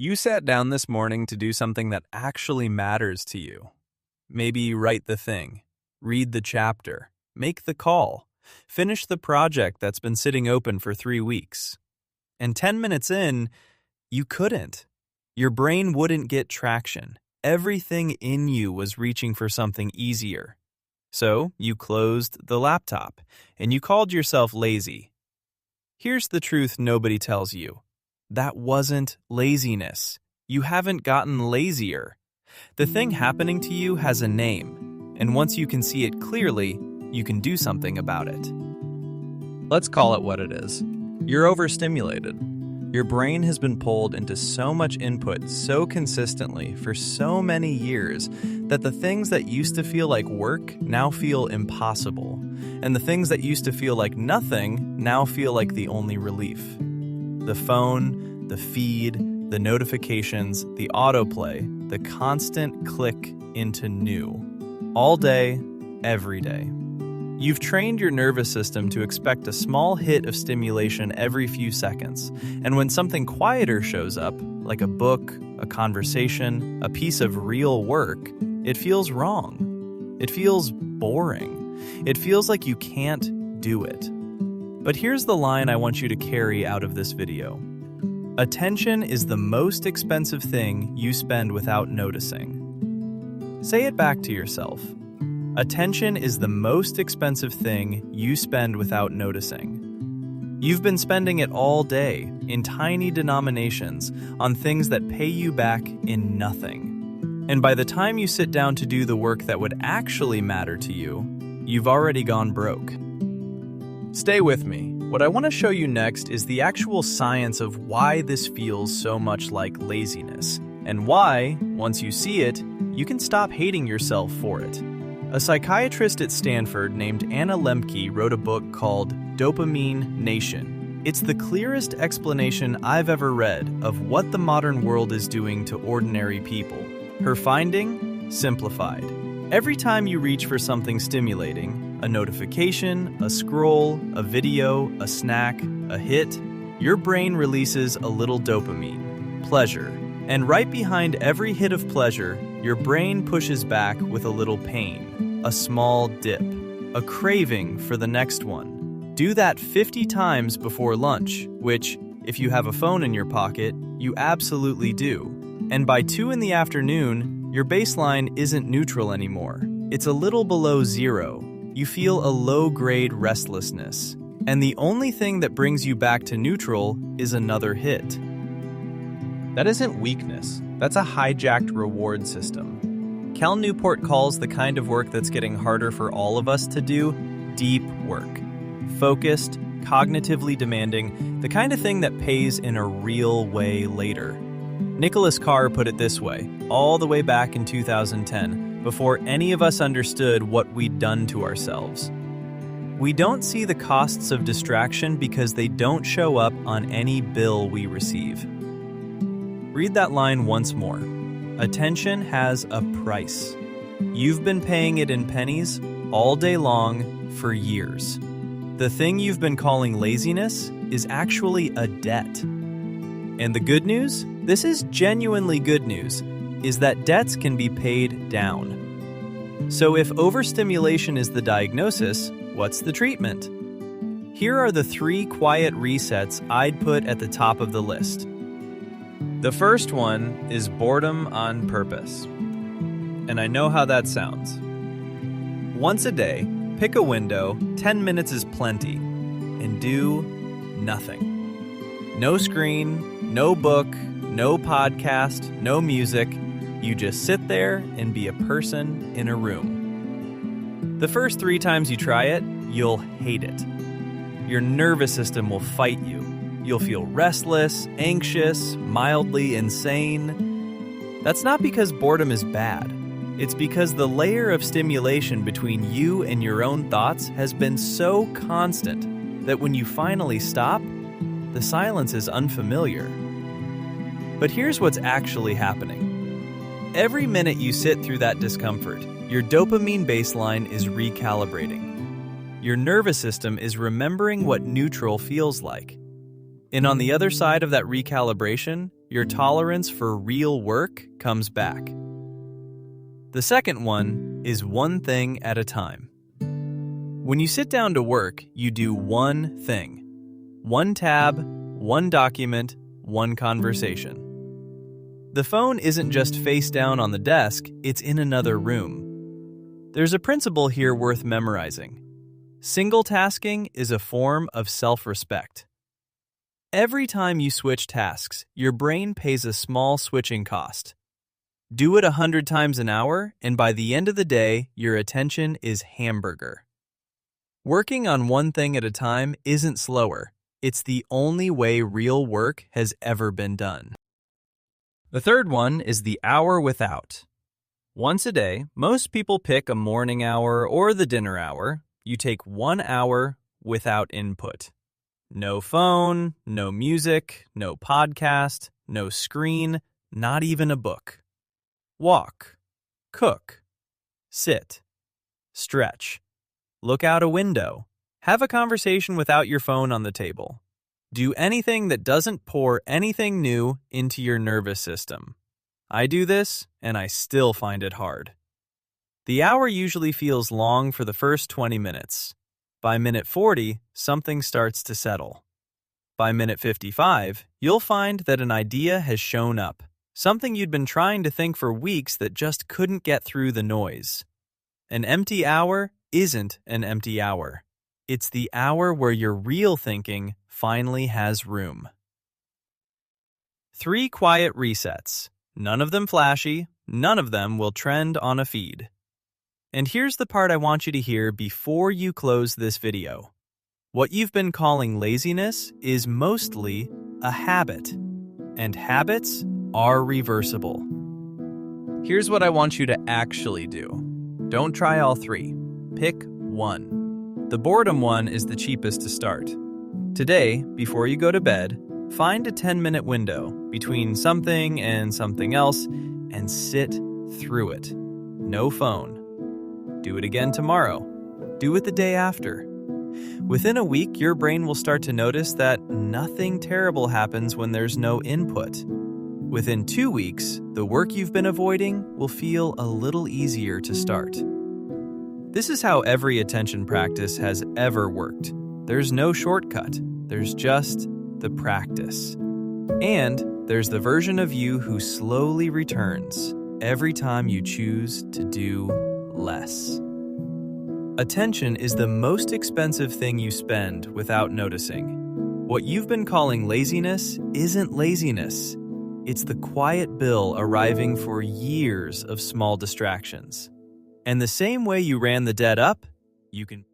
You sat down this morning to do something that actually matters to you. Maybe write the thing, read the chapter, make the call, finish the project that's been sitting open for 3 weeks. And 10 minutes in, you couldn't. Your brain wouldn't get traction. Everything in you was reaching for something easier. So you closed the laptop and you called yourself lazy. Here's the truth nobody tells you. That wasn't laziness. You haven't gotten lazier. The thing happening to you has a name, and once you can see it clearly, you can do something about it. Let's call it what it is. You're overstimulated. Your brain has been pulled into so much input so consistently for so many years that the things that used to feel like work now feel impossible, and the things that used to feel like nothing now feel like the only relief. The phone, the feed, the notifications, the autoplay, the constant click into new. All day, every day. You've trained your nervous system to expect a small hit of stimulation every few seconds, and when something quieter shows up, like a book, a conversation, a piece of real work, it feels wrong. It feels boring. It feels like you can't do it. But here's the line I want you to carry out of this video. Attention is the most expensive thing you spend without noticing. Say it back to yourself. Attention is the most expensive thing you spend without noticing. You've been spending it all day, in tiny denominations, on things that pay you back in nothing. And by the time you sit down to do the work that would actually matter to you, you've already gone broke. Stay with me. What I want to show you next is the actual science of why this feels so much like laziness, and why, once you see it, you can stop hating yourself for it. A psychiatrist at Stanford named Anna Lembke wrote a book called Dopamine Nation. It's the clearest explanation I've ever read of what the modern world is doing to ordinary people. Her finding? Simplified. Every time you reach for something stimulating, a notification, a scroll, a video, a snack, a hit, your brain releases a little dopamine, pleasure. And right behind every hit of pleasure, your brain pushes back with a little pain, a small dip, a craving for the next one. Do that 50 times before lunch, which, if you have a phone in your pocket, you absolutely do. And by 2 in the afternoon, your baseline isn't neutral anymore. It's a little below 0. You feel a low-grade restlessness. And the only thing that brings you back to neutral is another hit. That isn't weakness. That's a hijacked reward system. Cal Newport calls the kind of work that's getting harder for all of us to do deep work. Focused, cognitively demanding, the kind of thing that pays in a real way later. Nicholas Carr put it this way, all the way back in 2010, before any of us understood what we'd done to ourselves. We don't see the costs of distraction because they don't show up on any bill we receive. Read that line once more. Attention has a price. You've been paying it in pennies all day long for years. The thing you've been calling laziness is actually a debt. And the good news, this is genuinely good news, is that debts can be paid down. So if overstimulation is the diagnosis, what's the treatment? Here are the 3 quiet resets I'd put at the top of the list. The first one is boredom on purpose. And I know how that sounds. Once a day, pick a window, 10 minutes is plenty, and do nothing. No screen, no book, no podcast, no music. You just sit there and be a person in a room. The first 3 times you try it, you'll hate it. Your nervous system will fight you. You'll feel restless, anxious, mildly insane. That's not because boredom is bad. It's because the layer of stimulation between you and your own thoughts has been so constant that when you finally stop, the silence is unfamiliar. But here's what's actually happening. Every minute you sit through that discomfort, your dopamine baseline is recalibrating. Your nervous system is remembering what neutral feels like. And on the other side of that recalibration, your tolerance for real work comes back. The second one is one thing at a time. When you sit down to work, you do one thing. One tab, one document, one conversation. The phone isn't just face down on the desk, it's in another room. There's a principle here worth memorizing. Single tasking is a form of self-respect. Every time you switch tasks, your brain pays a small switching cost. Do it 100 times an hour, and by the end of the day, your attention is hamburger. Working on one thing at a time isn't slower. It's the only way real work has ever been done. The third one is the hour without. Once a day, most people pick a morning hour or the dinner hour. You take 1 hour without input. No phone, no music, no podcast, no screen, not even a book. Walk, cook, sit, stretch, look out a window, have a conversation without your phone on the table. Do anything that doesn't pour anything new into your nervous system. I do this, and I still find it hard. The hour usually feels long for the first 20 minutes. By minute 40, something starts to settle. By minute 55, you'll find that an idea has shown up, something you'd been trying to think for weeks that just couldn't get through the noise. An empty hour isn't an empty hour. It's the hour where your real thinking finally has room. 3 quiet resets. None of them flashy, none of them will trend on a feed. And here's the part I want you to hear before you close this video. What you've been calling laziness is mostly a habit, and habits are reversible. Here's what I want you to actually do. Don't try all 3. Pick one. The boredom one is the cheapest to start. Today, before you go to bed, find a 10-minute window between something and something else and sit through it. No phone. Do it again tomorrow. Do it the day after. Within a week, your brain will start to notice that nothing terrible happens when there's no input. Within 2 weeks, the work you've been avoiding will feel a little easier to start. This is how every attention practice has ever worked. There's no shortcut. There's just the practice. And there's the version of you who slowly returns every time you choose to do less. Attention is the most expensive thing you spend without noticing. What you've been calling laziness isn't laziness. It's the quiet bill arriving for years of small distractions. And the same way you ran the debt up, you can